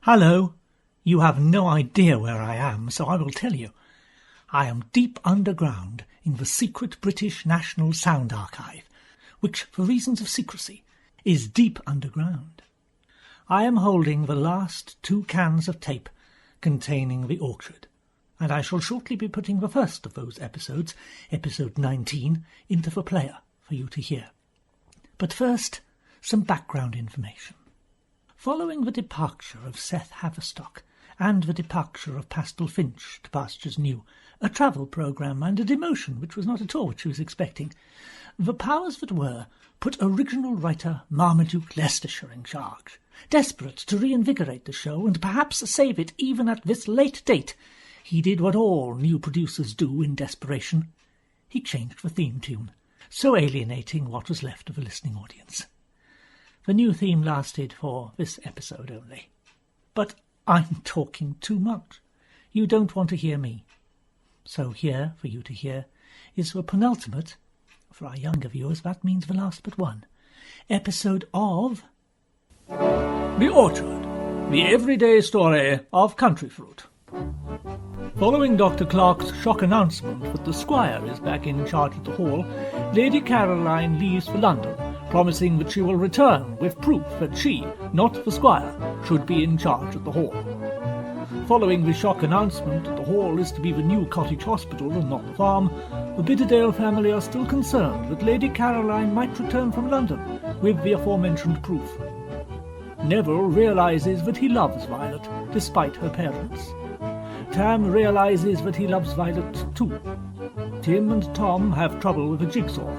Hello. You have no idea where I am, so I will tell you. I am deep underground in the secret British National Sound Archive, which, for reasons of secrecy, is deep underground. I am holding the last 2 cans of tape containing The Orchard, and I shall shortly be putting the first of those episodes, episode 19, into the player for you to hear. But first, some background information. Following the departure of Seth Haverstock and the departure of Pastel Finch to Pastures New, a travel programme and a demotion which was not at all what she was expecting, the powers that were put original writer Marmaduke Leicestershire in charge, desperate to reinvigorate the show and perhaps save it even at this late date. He did what all new producers do in desperation. He changed the theme tune, so alienating what was left of the listening audience. The new theme lasted for this episode only. But I'm talking too much. You don't want to hear me. So here, for you to hear, is the penultimate, for our younger viewers that means the last but one, episode of The Orchard, the everyday story of country fruit. Following Dr. Clark's shock announcement that the Squire is back in charge at the Hall, Lady Caroline leaves for London, promising that she will return with proof that she, not the Squire, should be in charge at the Hall. Following the shock announcement that the Hall is to be the new cottage hospital and not the farm, the Bidderdale family are still concerned that Lady Caroline might return from London with the aforementioned proof. Neville realises that he loves Violet, despite her parents. Tam realises that he loves Violet too. Tim and Tom have trouble with a jigsaw,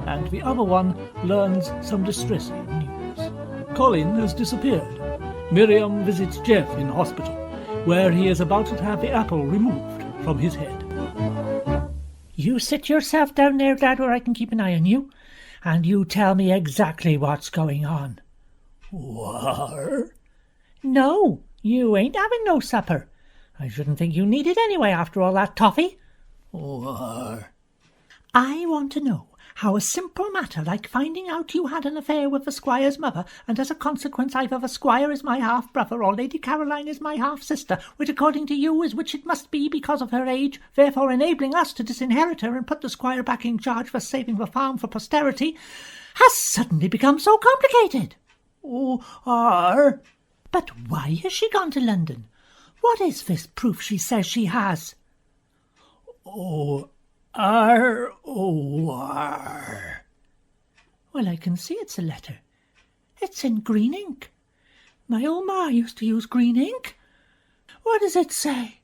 and the other one learns some distressing news. Colin has disappeared. Miriam visits Jeff in hospital, where he is about to have the apple removed from his head. You sit yourself down there, Dad, where I can keep an eye on you, and you tell me exactly what's going on. What? No, you ain't having no supper. I shouldn't think you need it anyway after all that toffee. What? I want to know how a simple matter like finding out you had an affair with the Squire's mother, and as a consequence either the Squire is my half-brother or Lady Caroline is my half-sister, which according to you is which it must be because of her age, therefore enabling us to disinherit her and put the Squire back in charge for saving the farm for posterity, has suddenly become so complicated. But why has she gone to London? What is this proof she says she has? Well, I can see it's a letter. It's in green ink. My old ma used to use green ink. What does it say?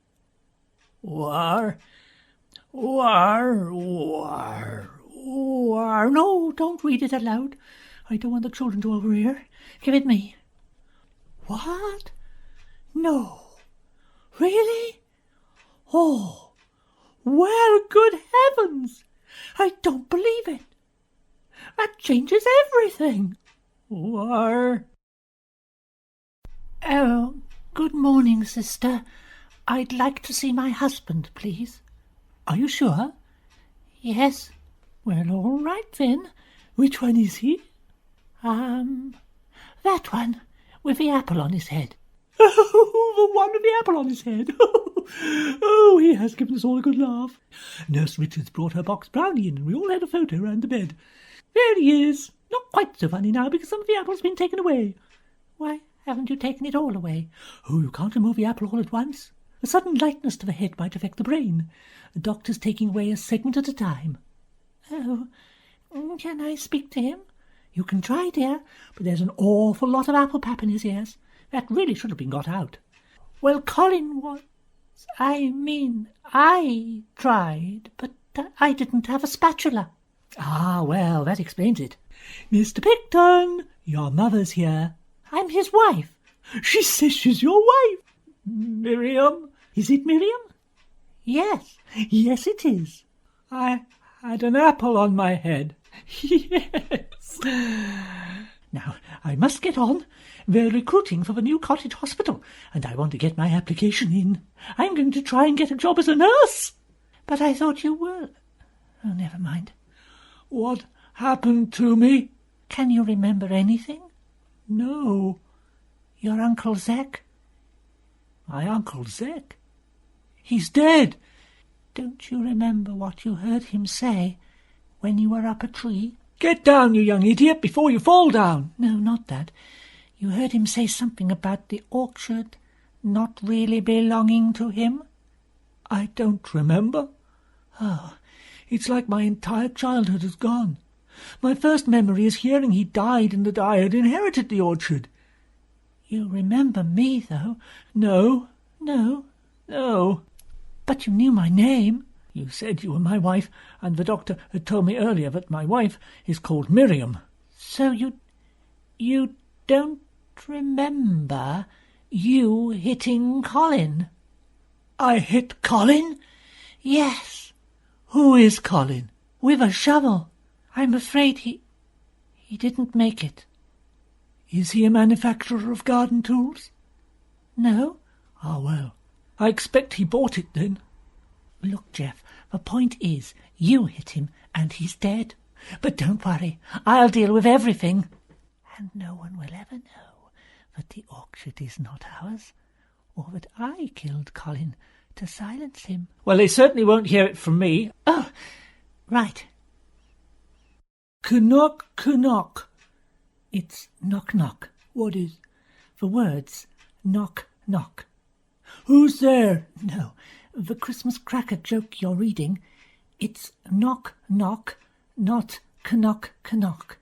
War. No, don't read it aloud. I don't want the children to overhear. Give it me. What? No. Really? Oh, well, good heavens! I don't believe it. That changes everything. War. Oh, good morning, sister. I'd like to see my husband, please. Are you sure? Yes. Well, all right then. Which one is he? That one, with the apple on his head. Oh, the one with the apple on his head. Oh, he has given us all a good laugh. Nurse Richards brought her box brownie in, and we all had a photo round the bed. There he is. Not quite so funny now, because some of the apple's been taken away. Why haven't you taken it all away? Oh, you can't remove the apple all at once. A sudden lightness to the head might affect the brain. The doctor's taking away a segment at a time. Oh, can I speak to him? You can try, dear, but there's an awful lot of apple pap in his ears. That really should have been got out. Well, Colin was... I tried, but I didn't have a spatula. Ah, well, that explains it. Mr. Picton, your mother's here. I'm his wife. She says she's your wife. Miriam? Is it Miriam? Yes, it is. I had an apple on my head. Yes. Now, I must get on. They're recruiting for the new cottage hospital, and I want to get my application in. I'm going to try and get a job as a nurse. But I thought you were... Oh, never mind. What happened to me? Can you remember anything? No. Your Uncle Zack? My Uncle Zek. He's dead. Don't you remember what you heard him say when you were up a tree? Get down, you young idiot, before you fall down. No, not that. You heard him say something about the orchard not really belonging to him? I don't remember. Oh, it's like my entire childhood has gone. My first memory is hearing he died and that I had inherited the orchard. You remember me, though? No. No? No. But you knew my name. You said you were my wife, and the doctor had told me earlier that my wife is called Miriam. So you don't remember you hitting Colin? I hit Colin? Yes. Who is Colin? With a shovel. I'm afraid he didn't make it. Is he a manufacturer of garden tools? No. Ah, well, I expect he bought it then. Look, Jeff, the point is, you hit him and he's dead. But don't worry, I'll deal with everything. And no one will ever know that the orchard is not ours, or that I killed Colin to silence him. Well, they certainly won't hear it from me. Oh, right. Knock, knock. It's knock, knock. What is? The words knock, knock. Who's there? No, the Christmas cracker joke you're reading. It's knock, knock, not knock, knock.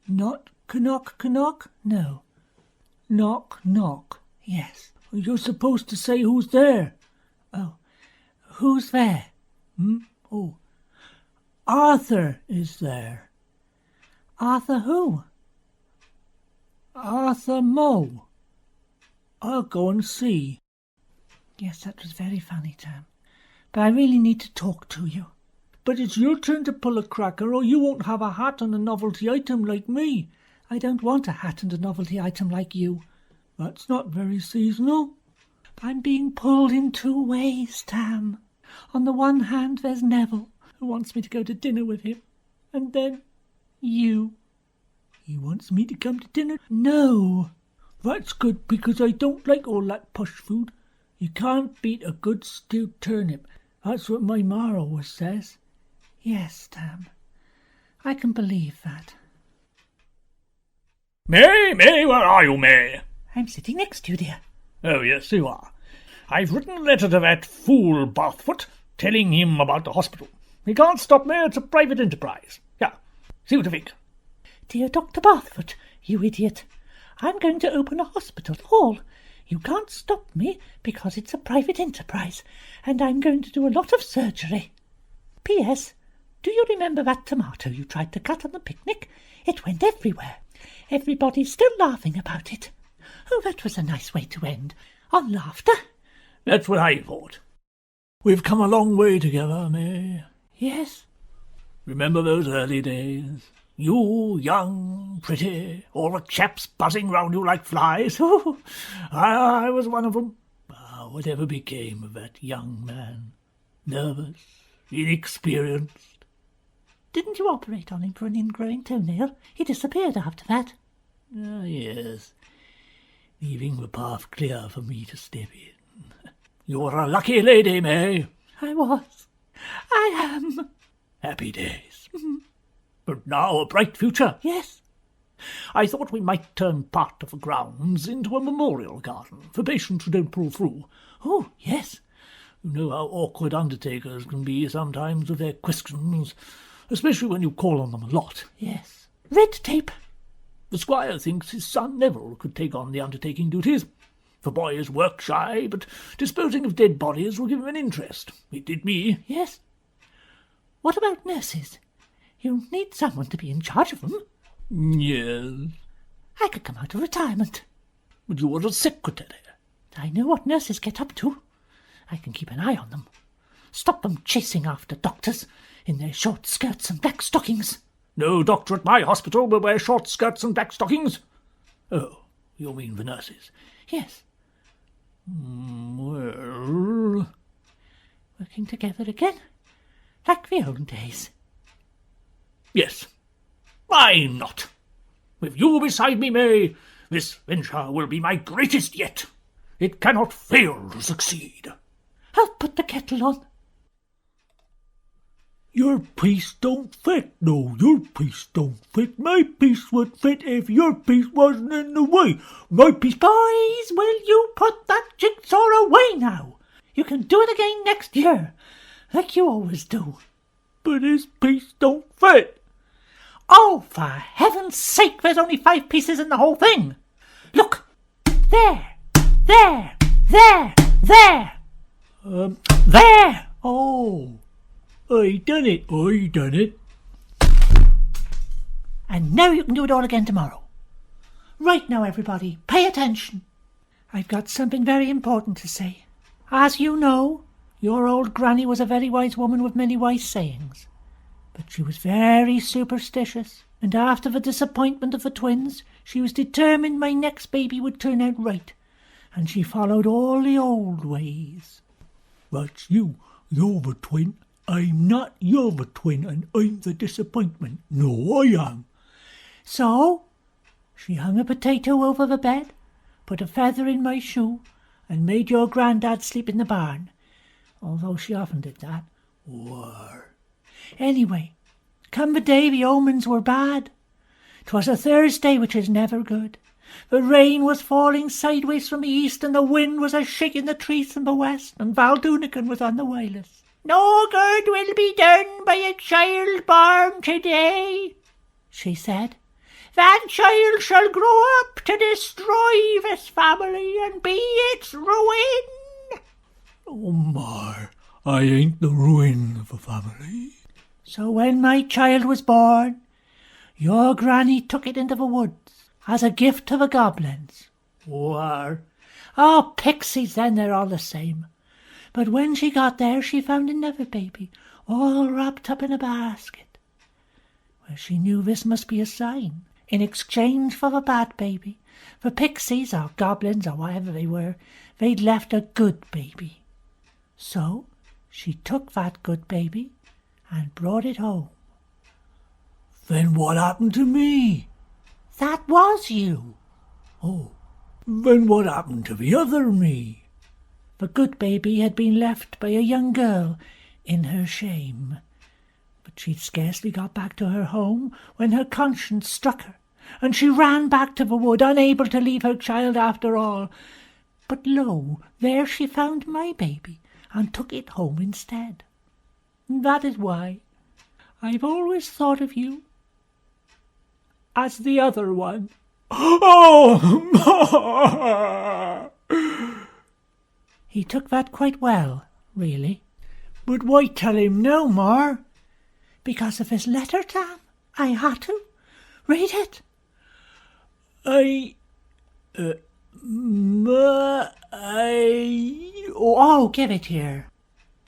Not knock, knock? No. Knock, knock. Yes. You're supposed to say who's there. Oh, who's there? Oh, Arthur is there. Arthur who? Arthur Moe. I'll go and see. Yes, that was very funny, Tam. But I really need to talk to you. But it's your turn to pull a cracker, or you won't have a hat and a novelty item like me. I don't want a hat and a novelty item like you. That's not very seasonal. I'm being pulled in two ways, Tam. On the one hand, there's Neville, who wants me to go to dinner with him. And then you. He wants me to come to dinner? No. That's good, because I don't like all that posh food. You can't beat a good stewed turnip. That's what my ma always says. Yes, Tam. I can believe that. May, where are you, May? I'm sitting next to you, dear. Oh, yes, you are. I've written a letter to that fool Bathfoot, telling him about the hospital. He can't stop me, it's a private enterprise. Yeah, see what you think. Dear Dr. Bathfoot, you idiot. I'm going to open a hospital hall. You can't stop me because it's a private enterprise, and I'm going to do a lot of surgery. P.S. Do you remember that tomato you tried to cut on the picnic? It went everywhere. Everybody's still laughing about it. Oh, that was a nice way to end. On laughter. That's what I thought. We've come a long way together, May. Yes. Remember those early days? You, young, pretty, all the chaps buzzing round you like flies. Oh, I was one of them. Whatever became of that young man? Nervous, inexperienced. Didn't you operate on him for an ingrowing toenail? He disappeared after that. Ah, yes. Leaving the path clear for me to step in. You're a lucky lady, May. I was. I am. Happy days. But now a bright future. Yes. I thought we might turn part of the grounds into a memorial garden for patients who don't pull through. Oh, yes. You know how awkward undertakers can be sometimes with their questions, especially when you call on them a lot. Yes. Red tape. The squire thinks his son Neville could take on the undertaking duties. The boy is work-shy, but disposing of dead bodies will give him an interest. It did me. Yes. What about nurses? You need someone to be in charge of them. Yes. I could come out of retirement. But you were a secretary. I know what nurses get up to. I can keep an eye on them. Stop them chasing after doctors in their short skirts and black stockings. No doctor at my hospital will wear short skirts and black stockings. Oh, you mean the nurses? Yes. Well... Working together again, like the old days. Yes. Why not? With you beside me, May, this venture will be my greatest yet. It cannot fail to succeed. I'll put the kettle on. Your piece don't fit. No, your piece don't fit. My piece would fit if your piece wasn't in the way. My piece... Boys, will you put that jigsaw away now? You can do it again next year, like you always do. But his piece don't fit. Oh, for heaven's sake, there's only 5 pieces in the whole thing. Look, there, there, there, there. There. Oh, I done it. And now you can do it all again tomorrow. Right now, everybody, pay attention. I've got something very important to say. As you know, your old granny was a very wise woman with many wise sayings. But she was very superstitious, and after the disappointment of the twins, she was determined my next baby would turn out right, and she followed all the old ways. That's you. You're the twin. I'm not. You're the twin, and I'm the disappointment. No, I am. So, she hung a potato over the bed, put a feather in my shoe, and made your granddad sleep in the barn, although she often did that. War. Anyway, come the day the omens were bad. 'Twas a Thursday, which is never good. The rain was falling sideways from the east, and the wind was a-shaking the trees from the west, and Val Doonican was on the wireless. "No good will be done by a child born today," she said. "That child shall grow up to destroy this family and be its ruin." Oh, my, I ain't the ruin of a family. So when my child was born, your granny took it into the woods as a gift to the goblins. War. Oh, pixies then, they're all the same. But when she got there, she found another baby, all wrapped up in a basket. Well, she knew this must be a sign. In exchange for the bad baby, the pixies or goblins or whatever they were, they'd left a good baby. So she took that good baby and brought it home. Then what happened to me? That was you. Oh, then what happened to the other me? The good baby had been left by a young girl in her shame. But she'd scarcely got back to her home when her conscience struck her, and she ran back to the wood, unable to leave her child after all. But lo, there she found my baby, and took it home instead. That is why I've always thought of you as the other one. Oh, He took that quite well, really. but why tell him no more? Because of his letter, Tam. I had to. Read it. Oh, give it here.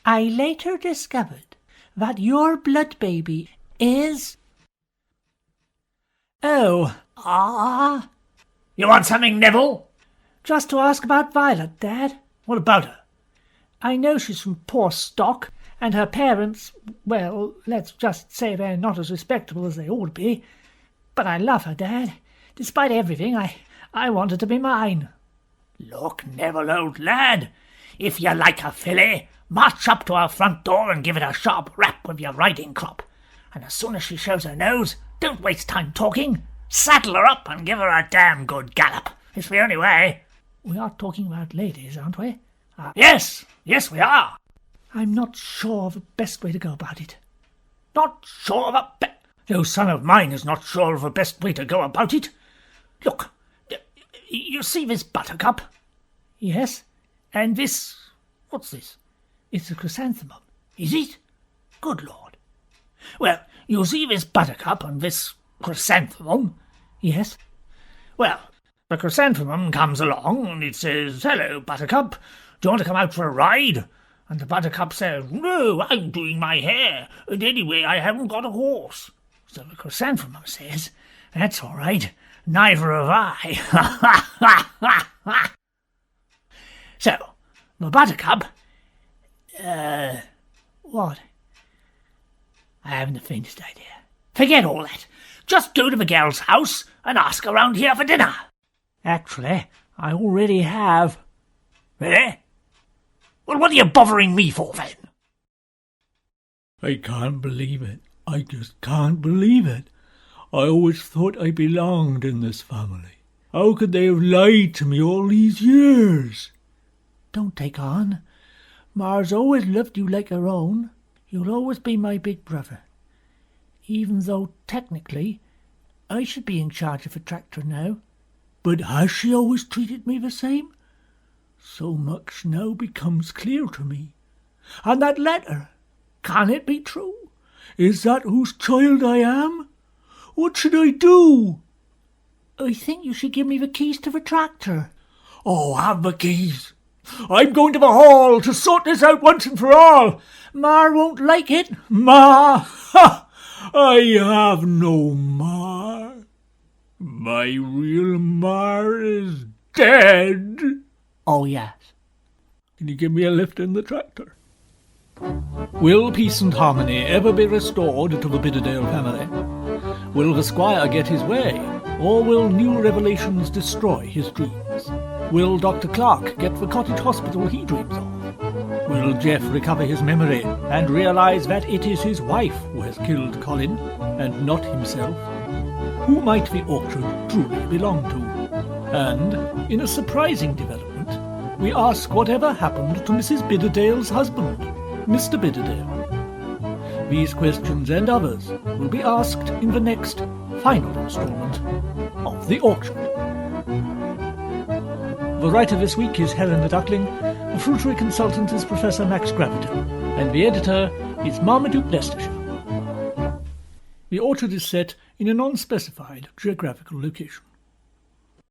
I later discovered that your blood baby is... Oh, You want something, Neville? Just to ask about Violet, Dad. What about her? I know she's from poor stock, and her parents, well, let's just say they're not as respectable as they ought to be. But I love her, Dad. Despite everything, I want her to be mine. Look, Neville, old lad, if you like a filly, march up to her front door and give it a sharp rap with your riding crop. And as soon as she shows her nose, don't waste time talking. Saddle her up and give her a damn good gallop. It's the only way. We are talking about ladies, aren't we? Yes, we are. I'm not sure of the best way to go about it. Not sure of a No son of mine is not sure of the best way to go about it. Look, you see this buttercup? Yes, And this... what's this? it's a chrysanthemum. Is it? Good Lord. Well, you see this buttercup and this chrysanthemum? Yes. Well, the chrysanthemum comes along and it says, "Hello, Buttercup, do you want to come out for a ride?" And the Buttercup says, "No, I'm doing my hair, and anyway, I haven't got a horse." So the chrysanthemum says, "That's all right, neither have I." So, the Buttercup... What? I haven't the faintest idea. Forget all that. Just go to the gal's house and ask around here for dinner. Actually, I already have. Eh? Well, what are you bothering me for, then? I can't believe it. I just can't believe it. I always thought I belonged in this family. How could they have lied to me all these years? Don't take on. Ma's always loved you like her own. You'll always be my big brother. Even though, technically, I should be in charge of a tractor now. But has she always treated me the same? So much now becomes clear to me. And that letter, can it be true? Is that whose child I am? What should I do? I think you should give me the keys to the tractor. Oh, have the keys. I'm going to the hall to sort this out once and for all. Ma won't like it. Ma! Ha! I have no ma. My real ma is dead. Oh, yes. Can you give me a lift in the tractor? Will peace and harmony ever be restored to the Bidderdale family? Will the squire get his way, or will new revelations destroy his dreams? Will Dr. Clark get the cottage hospital he dreams of? Will Jeff recover his memory and realise that it is his wife who has killed Colin, and not himself? Who might the orchard truly belong to? And, in a surprising development, we ask whatever happened to Mrs. Bidderdale's husband, Mr. Bidderdale. These questions and others will be asked in the next, final instalment of The Orchard. The writer this week is Helen the Duckling, the fruitery consultant is Professor Max Graviton, and the editor is Marmaduke Leicestershire. The Orchard is set in a non-specified geographical location.